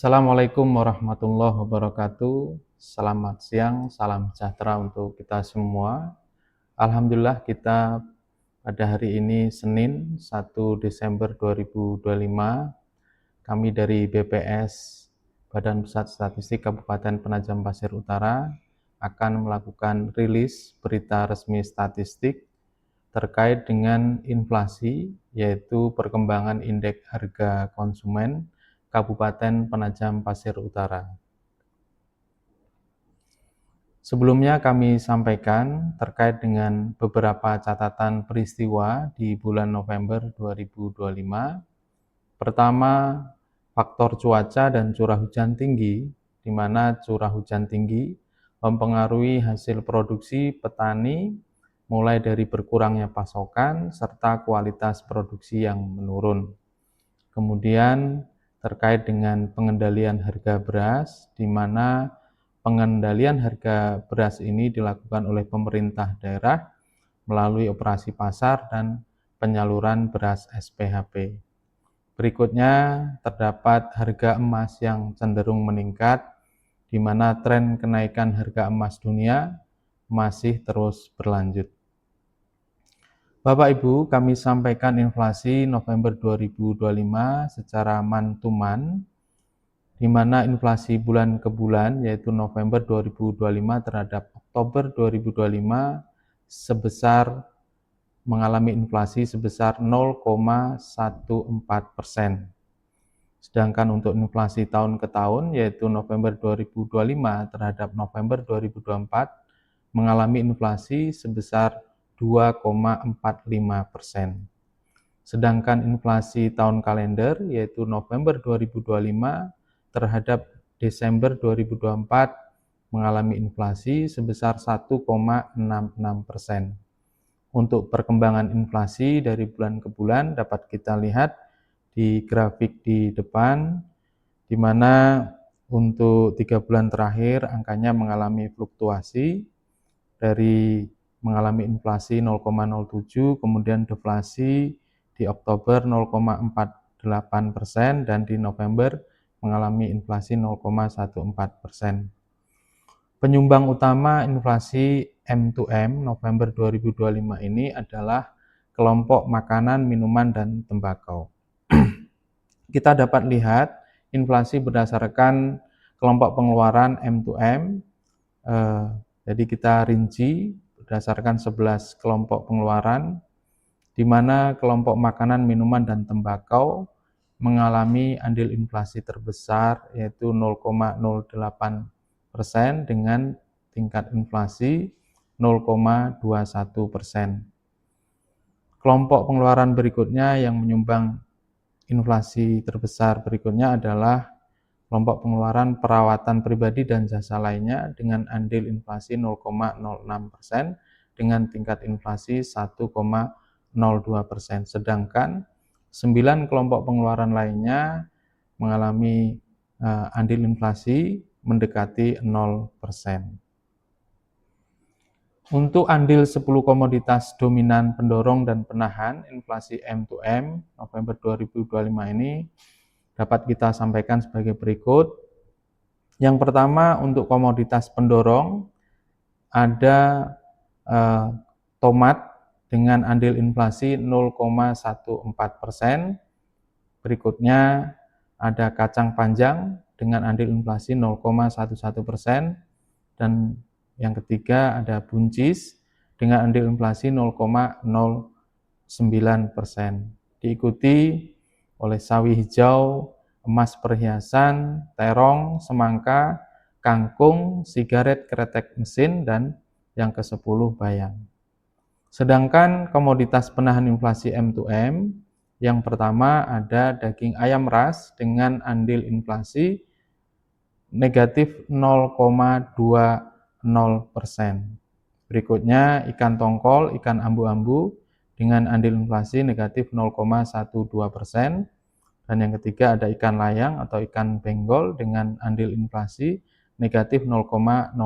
Assalamualaikum warahmatullahi wabarakatuh. Selamat siang, salam sejahtera untuk kita semua. Alhamdulillah kita pada hari ini Senin 1 Desember 2025, kami dari BPS Badan Pusat Statistik Kabupaten Penajam Pasir Utara akan melakukan rilis berita resmi statistik terkait dengan inflasi, yaitu perkembangan indeks harga konsumen Kabupaten Penajam Pasir Utara. Sebelumnya kami sampaikan terkait dengan beberapa catatan peristiwa di bulan November 2025. Pertama, faktor cuaca dan curah hujan tinggi, di mana curah hujan tinggi mempengaruhi hasil produksi petani mulai dari berkurangnya pasokan serta kualitas produksi yang menurun. Kemudian terkait dengan pengendalian harga beras, di mana pengendalian harga beras ini dilakukan oleh pemerintah daerah melalui operasi pasar dan penyaluran beras SPHP. Berikutnya terdapat harga emas yang cenderung meningkat, di mana tren kenaikan harga emas dunia masih terus berlanjut. Bapak Ibu, kami sampaikan inflasi November 2025 secara man-to-man, di mana inflasi bulan ke bulan, yaitu November 2025 terhadap Oktober 2025 mengalami inflasi sebesar 0,14%. Sedangkan untuk inflasi tahun ke tahun, yaitu November 2025 terhadap November 2024, mengalami inflasi sebesar 2,45%. Sedangkan inflasi tahun kalender, yaitu November 2025 terhadap Desember 2024, mengalami inflasi sebesar 1,66%. Untuk perkembangan inflasi dari bulan ke bulan dapat kita lihat di grafik di depan, di mana untuk 3 bulan terakhir angkanya mengalami fluktuasi dari mengalami inflasi 0,07, kemudian deflasi di Oktober 0,48% dan di November mengalami inflasi 0,14%. Penyumbang utama inflasi M2M November 2025 ini adalah kelompok makanan, minuman, dan tembakau. Kita dapat lihat inflasi berdasarkan kelompok pengeluaran M2M. Jadi kita rinci berdasarkan 11 kelompok pengeluaran, di mana kelompok makanan, minuman, dan tembakau mengalami andil inflasi terbesar, yaitu 0,08% dengan tingkat inflasi 0,21%. Kelompok pengeluaran berikutnya yang menyumbang inflasi terbesar berikutnya adalah kelompok pengeluaran perawatan pribadi dan jasa lainnya dengan andil inflasi 0,06% dengan tingkat inflasi 1,02%. Sedangkan 9 kelompok pengeluaran lainnya mengalami andil inflasi mendekati 0%. Untuk andil 10 komoditas dominan pendorong dan penahan inflasi M2M November 2025 ini dapat kita sampaikan sebagai berikut. Yang pertama, untuk komoditas pendorong ada tomat dengan andil inflasi 0,14%. Berikutnya ada kacang panjang dengan andil inflasi 0,11%. Dan yang ketiga ada buncis dengan andil inflasi 0,09%. Diikuti oleh sawi hijau, emas perhiasan, terong, semangka, kangkung, sigaret, kretek mesin, dan yang ke-10 bayam. Sedangkan komoditas penahan inflasi M2M, yang pertama ada daging ayam ras dengan andil inflasi negatif 0,20%. Berikutnya ikan tongkol, ikan ambu-ambu dengan andil inflasi negatif 0,12%. Dan yang ketiga ada ikan layang atau ikan benggol dengan andil inflasi negatif 0,06%,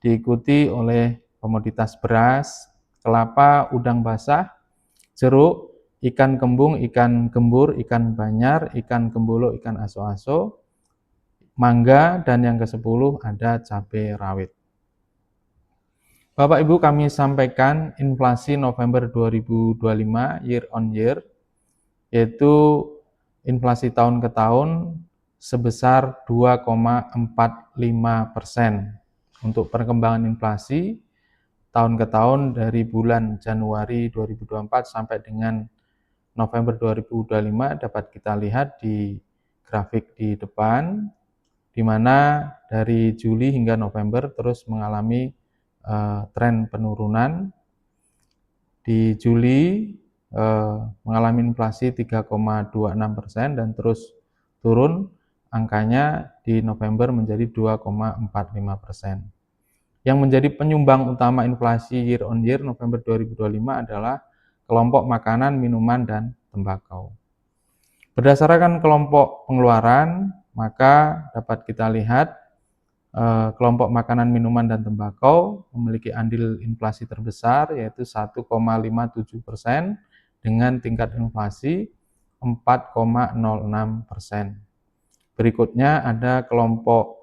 diikuti oleh komoditas beras, kelapa, udang basah, jeruk ikan kembung, ikan gembur, ikan banyar, ikan gembolo, ikan aso-aso, mangga, dan yang ke-10 ada cabai rawit. Bapak Ibu, kami sampaikan inflasi November 2025 year on year, yaitu inflasi tahun ke tahun sebesar 2,45%. Untuk perkembangan inflasi tahun ke tahun dari bulan Januari 2024 sampai dengan November 2025 dapat kita lihat di grafik di depan, di mana dari Juli hingga November terus mengalami tren penurunan. Di Juli mengalami inflasi 3,26% dan terus turun angkanya di November menjadi 2,45%. Yang menjadi penyumbang utama inflasi year on year November 2025 adalah kelompok makanan, minuman, dan tembakau. Berdasarkan kelompok pengeluaran, maka dapat kita lihat kelompok makanan, minuman, dan tembakau memiliki andil inflasi terbesar, yaitu 1,57% dengan tingkat inflasi 4,06%. Berikutnya ada kelompok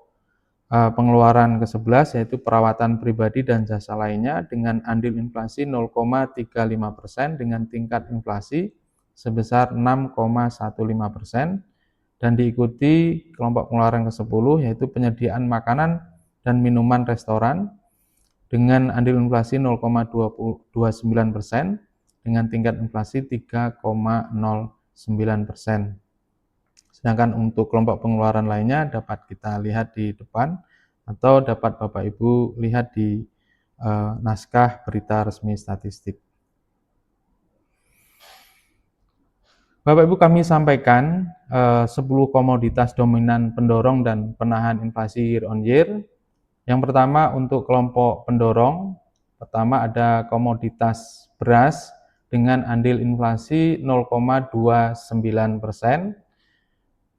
pengeluaran ke-11, yaitu perawatan pribadi dan jasa lainnya dengan andil inflasi 0,35% dengan tingkat inflasi sebesar 6,15%. Dan diikuti kelompok pengeluaran ke-10, yaitu penyediaan makanan dan minuman restoran dengan andil inflasi 0,29% dengan tingkat inflasi 3,09%. Sedangkan untuk kelompok pengeluaran lainnya dapat kita lihat di depan atau dapat Bapak Ibu lihat di naskah berita resmi statistik. Bapak Ibu, kami sampaikan 10 komoditas dominan pendorong dan penahan inflasi year on year. Yang pertama untuk kelompok pendorong, pertama ada komoditas beras dengan andil inflasi 0,29%.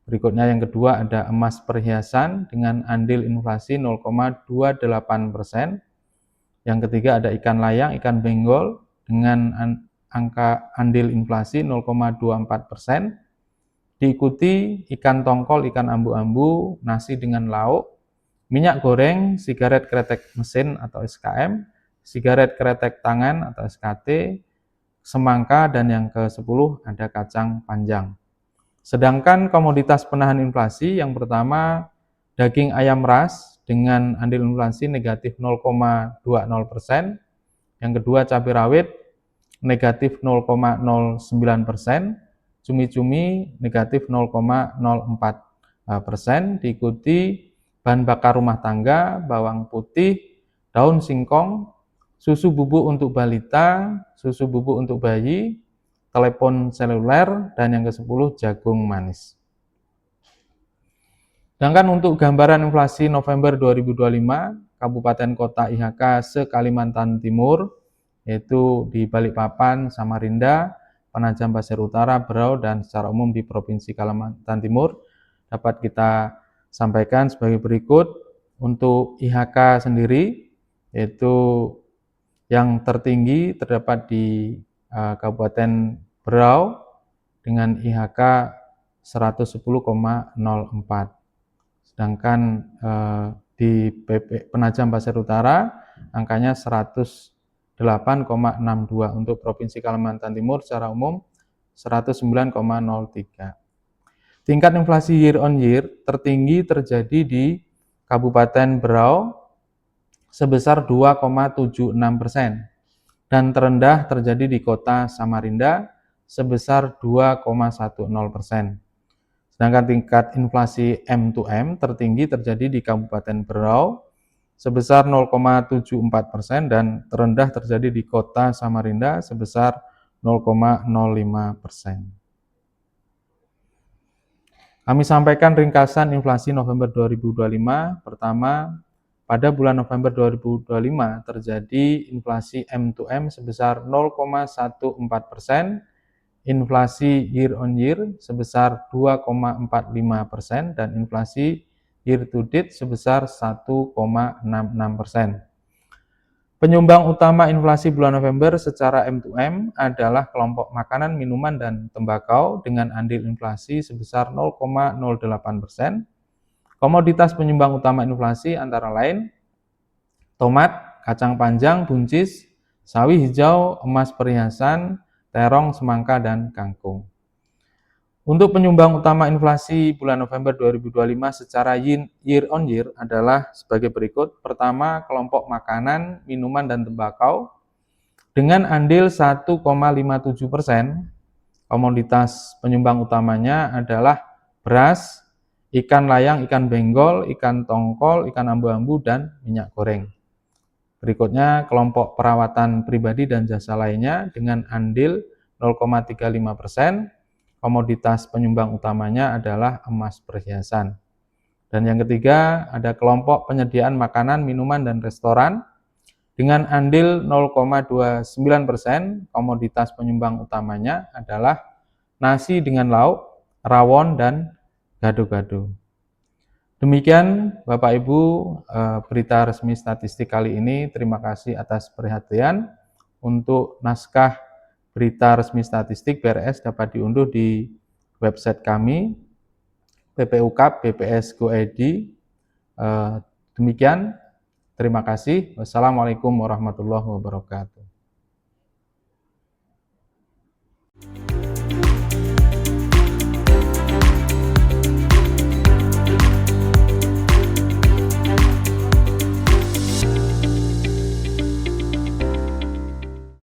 Berikutnya yang kedua ada emas perhiasan dengan andil inflasi 0,28%. Yang ketiga ada ikan layang, ikan benggol dengan angka andil inflasi 0,24%, diikuti ikan tongkol, ikan ambu-ambu, nasi dengan lauk, minyak goreng, sigaret kretek mesin atau SKM, sigaret kretek tangan atau SKT, semangka, dan yang ke-10 ada kacang panjang. Sedangkan komoditas penahan inflasi yang pertama daging ayam ras dengan andil inflasi negatif 0,20%, yang kedua cabai rawit negatif 0,09%, cumi-cumi negatif 0,04%, diikuti bahan bakar rumah tangga, bawang putih, daun singkong, susu bubuk untuk balita, susu bubuk untuk bayi, telepon seluler, dan yang ke-10 jagung manis. Sedangkan untuk gambaran inflasi November 2025, Kabupaten Kota IHK se-Kalimantan Timur, yaitu di Balikpapan, Samarinda, Penajam Pasir Utara, Berau, dan secara umum di Provinsi Kalimantan Timur, dapat kita sampaikan sebagai berikut. Untuk IHK sendiri, yaitu yang tertinggi terdapat di Kabupaten Berau dengan IHK 110,04. Sedangkan di Penajam Pasir Utara angkanya 108,62. Untuk Provinsi Kalimantan Timur secara umum 109,03. Tingkat inflasi year on year tertinggi terjadi di Kabupaten Berau sebesar 2,76% dan terendah terjadi di Kota Samarinda sebesar 2,10%. Sedangkan tingkat inflasi M2M tertinggi terjadi di Kabupaten Berau sebesar 0,74% dan terendah terjadi di Kota Samarinda sebesar 0,05%. Kami sampaikan ringkasan inflasi November 2025. Pertama, pada bulan November 2025 terjadi inflasi M2M sebesar 0,14%, inflasi year on year sebesar 2,45% dan inflasi year to date sebesar 1,66%. Penyumbang utama inflasi bulan November secara M2M adalah kelompok makanan, minuman, dan tembakau dengan andil inflasi sebesar 0,08%. Komoditas penyumbang utama inflasi antara lain tomat, kacang panjang, buncis, sawi hijau, emas perhiasan, terong, semangka, dan kangkung. Untuk penyumbang utama inflasi bulan November 2025 secara year on year adalah sebagai berikut. Pertama, kelompok makanan, minuman, dan tembakau dengan andil 1,57%. Komoditas penyumbang utamanya adalah beras, ikan layang, ikan benggol, ikan tongkol, ikan ambu-ambu, dan minyak goreng. Berikutnya, kelompok perawatan pribadi dan jasa lainnya dengan andil 0,35%. Komoditas penyumbang utamanya adalah emas perhiasan. Dan yang ketiga, ada kelompok penyediaan makanan, minuman, dan restoran dengan andil 0,29%. Komoditas penyumbang utamanya adalah nasi dengan lauk, rawon, dan gado-gado. Demikian Bapak Ibu berita resmi statistik kali ini. Terima kasih atas perhatian. Untuk naskah berita resmi statistik BRS dapat diunduh di website kami PPUKAP BPS Go ID. Demikian, terima kasih. Wassalamualaikum warahmatullahi wabarakatuh.